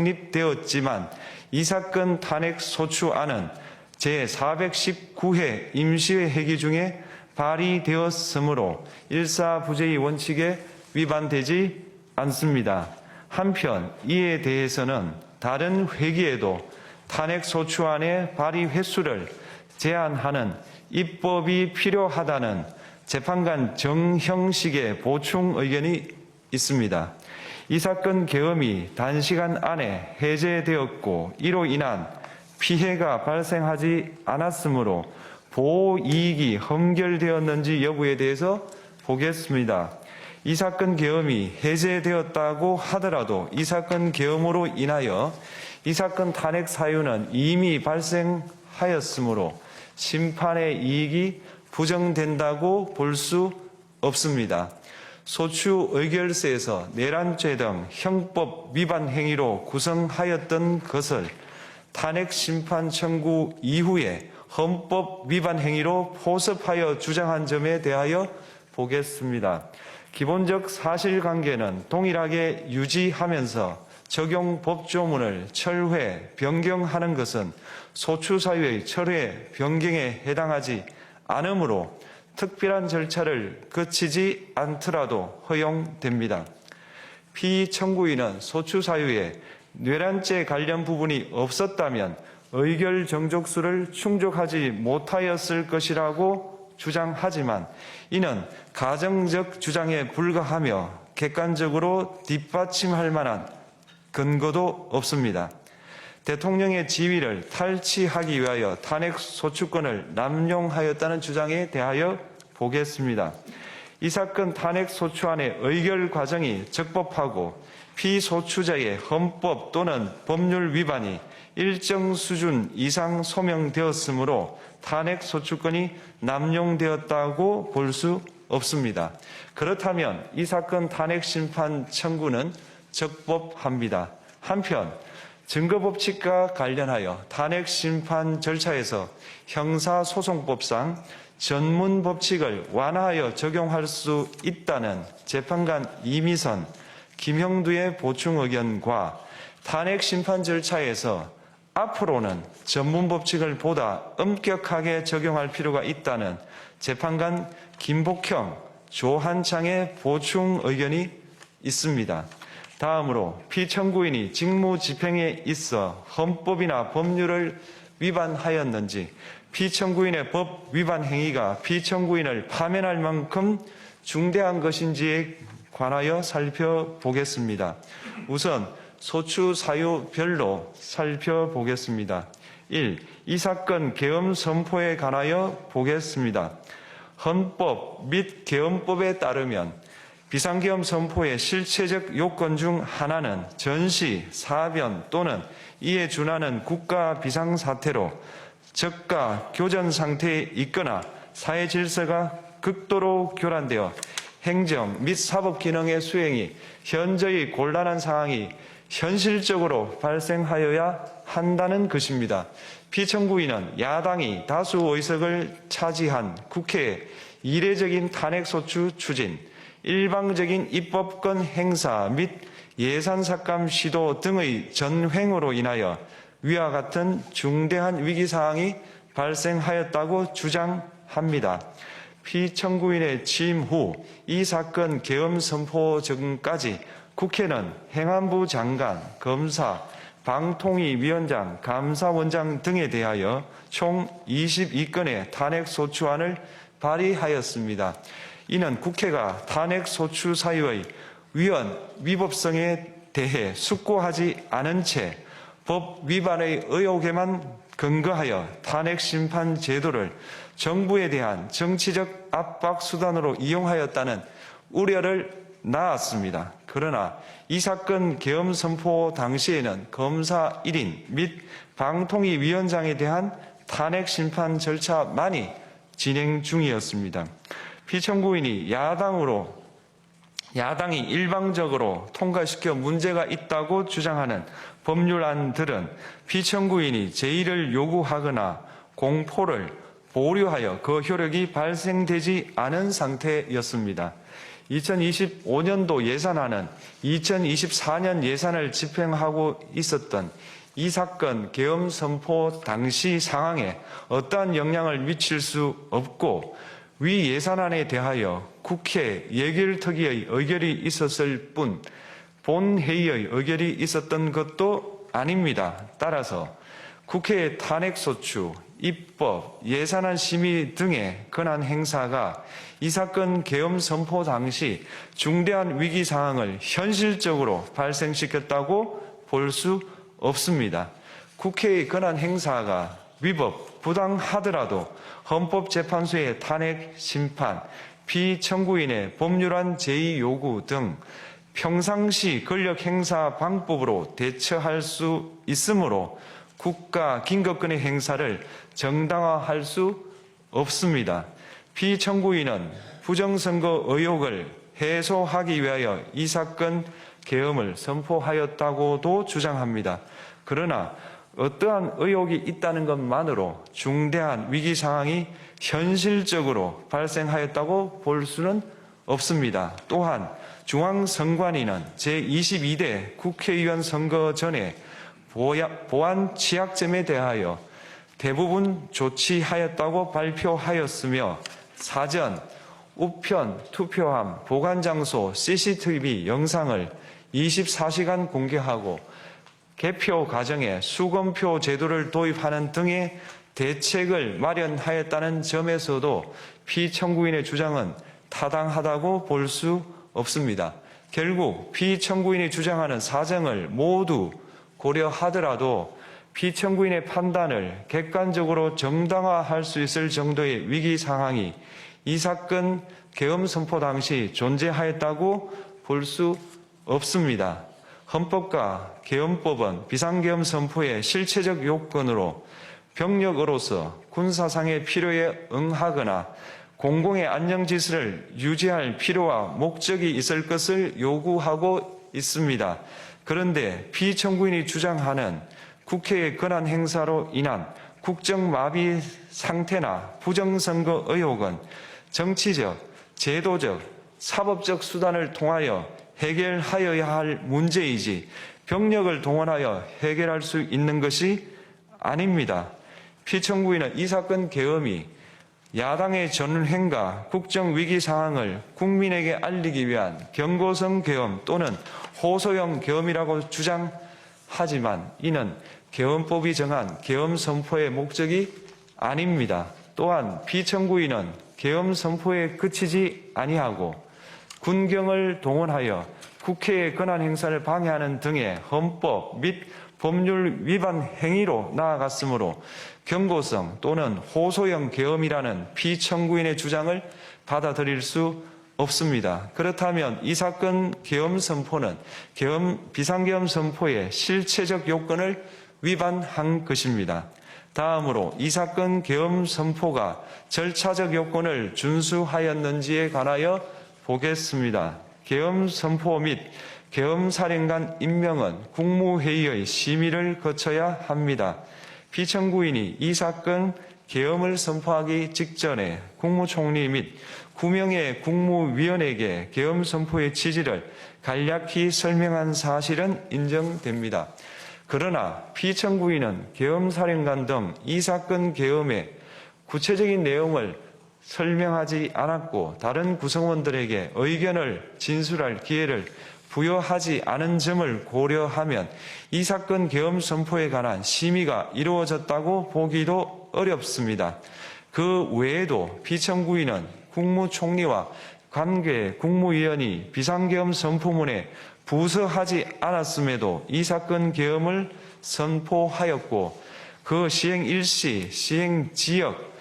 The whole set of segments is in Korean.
성립되었지만 이 사건 탄핵 소추안은 제419회 임시회 회기 중에 발의되었으므로 일사부재의 원칙에 위반되지 않습니다. 한편 이에 대해서는 다른 회기에도 탄핵 소추안의 발의 횟수를 제한하는 입법이 필요하다는 재판관 정형식의 보충 의견이 있습니다. 이 사건 계엄이 단시간 안에 해제되었고 이로 인한 피해가 발생하지 않았으므로 보호이익이 험결되었는지 여부에 대해서 보겠습니다. 이 사건 계엄이 해제되었다고 하더라도 이 사건 계엄으로 인하여 이 사건 탄핵 사유는 이미 발생하였으므로 심판의 이익이 부정된다고 볼 수 없습니다. 소추 의결서에서 내란죄 등 형법 위반 행위로 구성하였던 것을 탄핵 심판 청구 이후에 헌법 위반 행위로 포섭하여 주장한 점에 대하여 보겠습니다. 기본적 사실관계는 동일하게 유지하면서 적용 법조문을 철회, 변경하는 것은 소추 사유의 철회, 변경에 해당하지 않으므로 특별한 절차를 거치지 않더라도 허용됩니다. 피청구인은 소추 사유에 내란죄 관련 부분이 없었다면 의결 정족수를 충족하지 못하였을 것이라고 주장하지만 이는 가정적 주장에 불과하며 객관적으로 뒷받침할 만한 근거도 없습니다. 대통령의 지위를 탈취하기 위하여 탄핵 소추권을 남용하였다는 주장에 대하여 보겠습니다. 이 사건 탄핵 소추안의 의결 과정이 적법하고 피소추자의 헌법 또는 법률 위반이 일정 수준 이상 소명되었으므로 탄핵 소추권이 남용되었다고 볼 수 없습니다. 그렇다면 이 사건 탄핵 심판 청구는 적법합니다. 한편 증거법칙과 관련하여 탄핵 심판 절차에서 형사소송법상 전문 법칙을 완화하여 적용할 수 있다는 재판관 이미선, 김형두의 보충 의견과 탄핵 심판 절차에서 앞으로는 전문 법칙을 보다 엄격하게 적용할 필요가 있다는 재판관 김복형, 조한창의 보충 의견이 있습니다. 다음으로 피청구인이 직무집행에 있어 헌법이나 법률을 위반하였는지 피청구인의 법 위반 행위가 피청구인을 파면할 만큼 중대한 것인지에 관하여 살펴보겠습니다. 우선 소추 사유별로 살펴보겠습니다. 1. 이 사건 계엄 선포에 관하여 보겠습니다. 헌법 및 계엄법에 따르면 비상계엄 선포의 실체적 요건 중 하나는 전시, 사변 또는 이에 준하는 국가 비상사태로 저가 교전 상태에 있거나 사회 질서가 극도로 교란되어 행정 및 사법 기능의 수행이 현저히 곤란한 상황이 현실적으로 발생하여야 한다는 것입니다. 피청구인은 야당이 다수 의석을 차지한 국회의 이례적인 탄핵소추 추진, 일방적인 입법권 행사 및 예산 삭감 시도 등의 전횡으로 인하여 위와 같은 중대한 위기사항이 발생하였다고 주장합니다. 피청구인의 취임 후 이 사건 계엄 선포 전까지 국회는 행안부 장관, 검사, 방통위 위원장, 감사원장 등에 대하여 총 22건의 탄핵소추안을 발의하였습니다. 이는 국회가 탄핵소추 사유의 위법성에 대해 숙고하지 않은 채 법 위반의 의혹에만 근거하여 탄핵심판 제도를 정부에 대한 정치적 압박 수단으로 이용하였다는 우려를 낳았습니다. 그러나 이 사건 계엄 선포 당시에는 검사 1인 및 방통위 위원장에 대한 탄핵심판 절차만이 진행 중이었습니다. 피청구인이 야당이 일방적으로 통과시켜 문제가 있다고 주장하는 법률안들은 피청구인이 제의를 요구하거나 공포를 보류하여 그 효력이 발생되지 않은 상태였습니다. 2025년도 예산안은 2024년 예산을 집행하고 있었던 이 사건 계엄 선포 당시 상황에 어떠한 영향을 미칠 수 없고 위 예산안에 대하여 국회 예결특위의 의결이 있었을 뿐 본회의의 의결이 있었던 것도 아닙니다. 따라서 국회의 탄핵소추, 입법, 예산안 심의 등의 권한 행사가 이 사건 계엄 선포 당시 중대한 위기 상황을 현실적으로 발생시켰다고 볼 수 없습니다. 국회의 권한 행사가 위법, 부당하더라도 헌법재판소의 탄핵 심판, 피청구인의 법률안 제의 요구 등 평상시 권력 행사 방법으로 대처할 수 있으므로 국가 긴급권의 행사를 정당화할 수 없습니다. 피청구인은 부정선거 의혹을 해소하기 위하여 이 사건 계엄을 선포하였다고도 주장합니다. 그러나 어떠한 의혹이 있다는 것만으로 중대한 위기 상황이 현실적으로 발생하였다고 볼 수는 없습니다. 또한 중앙선관위는 제22대 국회의원 선거 전에 보안 취약점에 대하여 대부분 조치하였다고 발표하였으며 사전, 우편, 투표함, 보관장소, CCTV 영상을 24시간 공개하고 개표 과정에 수검표 제도를 도입하는 등의 대책을 마련하였다는 점에서도 피청구인의 주장은 타당하다고 볼 수 없습니다. 결국 피청구인이 주장하는 사정을 모두 고려하더라도 피청구인의 판단을 객관적으로 정당화할 수 있을 정도의 위기 상황이 이 사건 계엄 선포 당시 존재하였다고 볼 수 없습니다. 헌법과 계엄법은 비상계엄 선포의 실체적 요건으로 병력으로서 군사상의 필요에 응하거나 공공의 안정질서를 유지할 필요와 목적이 있을 것을 요구하고 있습니다. 그런데 피청구인이 주장하는 국회의 권한 행사로 인한 국정마비 상태나 부정선거 의혹은 정치적, 제도적, 사법적 수단을 통하여 해결하여야 할 문제이지 병력을 동원하여 해결할 수 있는 것이 아닙니다. 피청구인은 이 사건 계엄이 야당의 전횡과 국정위기 상황을 국민에게 알리기 위한 경고성 계엄 또는 호소형 계엄이라고 주장하지만 이는 계엄법이 정한 계엄 선포의 목적이 아닙니다. 또한 피청구인은 계엄 선포에 그치지 아니하고 군경을 동원하여 국회의 권한 행사를 방해하는 등의 헌법 및 법률 위반 행위로 나아갔으므로 경고성 또는 호소형 계엄이라는 피청구인의 주장을 받아들일 수 없습니다. 그렇다면 이 사건 계엄 선포는 비상계엄 선포의 실체적 요건을 위반한 것입니다. 다음으로 이 사건 계엄 선포가 절차적 요건을 준수하였는지에 관하여 보겠습니다. 계엄 선포 및 계엄사령관 임명은 국무회의의 심의를 거쳐야 합니다. 피청구인이 이 사건 계엄을 선포하기 직전에 국무총리 및 9명의 국무위원에게 계엄 선포의 취지를 간략히 설명한 사실은 인정됩니다. 그러나 피청구인은 계엄사령관 등 이 사건 계엄의 구체적인 내용을 설명하지 않았고 다른 구성원들에게 의견을 진술할 기회를 부여하지 않은 점을 고려하면 이 사건 계엄 선포에 관한 심의가 이루어졌다고 보기도 어렵습니다. 그 외에도 피청구인은 국무총리와 관계 국무위원이 비상계엄 선포문에 부서하지 않았음에도 이 사건 계엄을 선포하였고 그 시행 일시, 시행 지역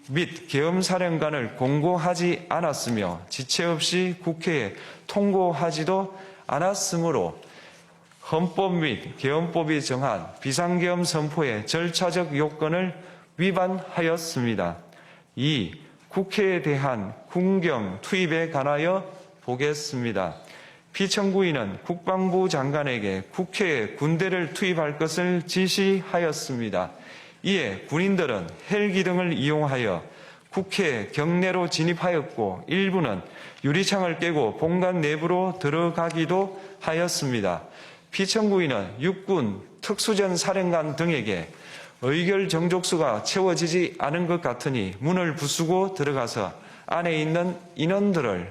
및 계엄사령관을 공고하지 않았으며 지체 없이 국회에 통고하지도 않았으므로 헌법 및 계엄법이 정한 비상계엄 선포의 절차적 요건을 위반하였습니다. 2. 국회에 대한 군경 투입에 관하여 보겠습니다. 피청구인은 국방부 장관에게 국회에 군대를 투입할 것을 지시하였습니다. 이에 군인들은 헬기 등을 이용하여 국회 경내로 진입하였고 일부는 유리창을 깨고 본관 내부로 들어가기도 하였습니다. 피청구인은 육군, 특수전 사령관 등에게 의결 정족수가 채워지지 않은 것 같으니 문을 부수고 들어가서 안에 있는 인원들을